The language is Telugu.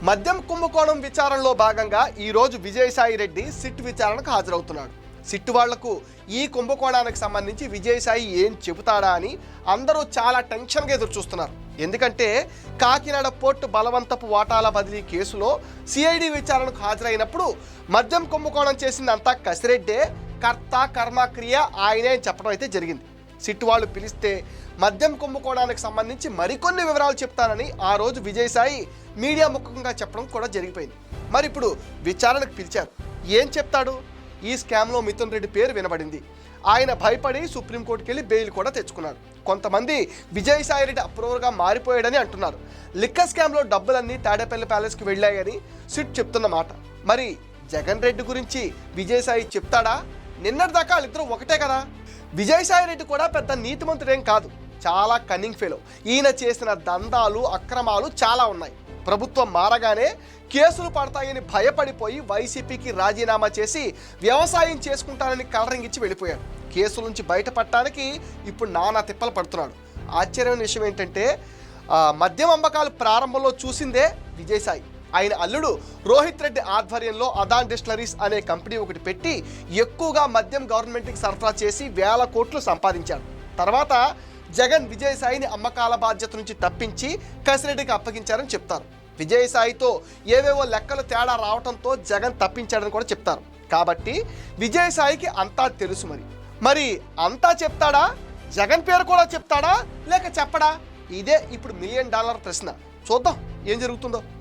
మద్యం కుంభకోణం విచారణలో భాగంగా ఈరోజు విజయసాయి రెడ్డి సిట్ విచారణకు హాజరవుతున్నాడు. సిట్ వాళ్లకు ఈ కుంభకోణానికి సంబంధించి విజయసాయి ఏం చెబుతాడా అని అందరూ చాలా టెన్షన్గా ఎదురు చూస్తున్నారు. ఎందుకంటే కాకినాడ పోర్టు బలవంతపు వాటాల బదిలీ కేసులో సిఐడి విచారణకు హాజరైనప్పుడు మద్యం కుంభకోణం చేసిందంతా కసిరెడ్డే, కర్త కర్మ క్రియ ఆయనే అని చెప్పడం అయితే జరిగింది. సిట్ వాళ్ళు పిలిస్తే మద్యం కుంభకోణానికి సంబంధించి మరికొన్ని వివరాలు చెప్తానని ఆ రోజు విజయసాయి మీడియా ముఖంగా చెప్పడం కూడా జరిగిపోయింది. మరి ఇప్పుడు విచారణకు పిలిచారు. ఏం చెప్తాడు? ఈ స్కామ్లో మిథున్ రెడ్డి పేరు వినబడింది. ఆయన భయపడి సుప్రీంకోర్టుకి వెళ్ళి బెయిల్ కూడా తెచ్చుకున్నాడు. కొంతమంది విజయసాయి రెడ్డి అప్రూవర్గా మారిపోయాడని అంటున్నారు. లిక్కర్ స్కామ్లో డబ్బులన్నీ తాడేపల్లి ప్యాలెస్కి వెళ్ళాయని సిట్ చెప్తున్నమాట. మరి జగన్ రెడ్డి గురించి విజయసాయి చెప్తాడా? నిన్నటిదాకా వాళ్ళిద్దరూ ఒకటే కదా. విజయసాయి రెడ్డి కూడా పెద్ద నీతిమంతుడేం కాదు, చాలా కన్నింగ్ ఫెలో. ఈయన చేసిన దందాలు అక్రమాలు చాలా ఉన్నాయి. ప్రభుత్వం మారగానే కేసులు పడతాయని భయపడిపోయి వైసీపీకి రాజీనామా చేసి వ్యవసాయం చేసుకుంటానని కలరింగిచ్చి వెళ్ళిపోయాడు. కేసుల నుంచి బయటపడటానికి ఇప్పుడు నానా తిప్పలు పడుతున్నాడు. ఆశ్చర్యమైన విషయం ఏంటంటే మద్యం అమ్మకాలు ప్రారంభంలో చూసిందే విజయసాయి. ఆయన అల్లుడు రోహిత్ రెడ్డి ఆధ్వర్యంలో అదాన్ డిస్టిలరీస్ అనే కంపెనీ ఒకటి పెట్టి ఎక్కువగా మద్యం గవర్నమెంట్కి సరఫరా చేసి వేల కోట్లు సంపాదించాడు. తర్వాత జగన్ విజయసాయిని అమ్మకాల బాధ్యత నుంచి తప్పించి కసిరెడ్డికి అప్పగించారని చెప్తారు. విజయసాయితో ఏవేవో లెక్కలు తేడా రావడంతో జగన్ తప్పించాడని కూడా చెప్తారు. కాబట్టి విజయసాయికి అంతా తెలుసు. మరి అంతా చెప్తాడా? జగన్ పేరు కూడా చెప్తాడా లేక చెప్పడా? ఇదే ఇప్పుడు $1 మిలియన్ ప్రశ్న. చూద్దాం ఏం జరుగుతుందో.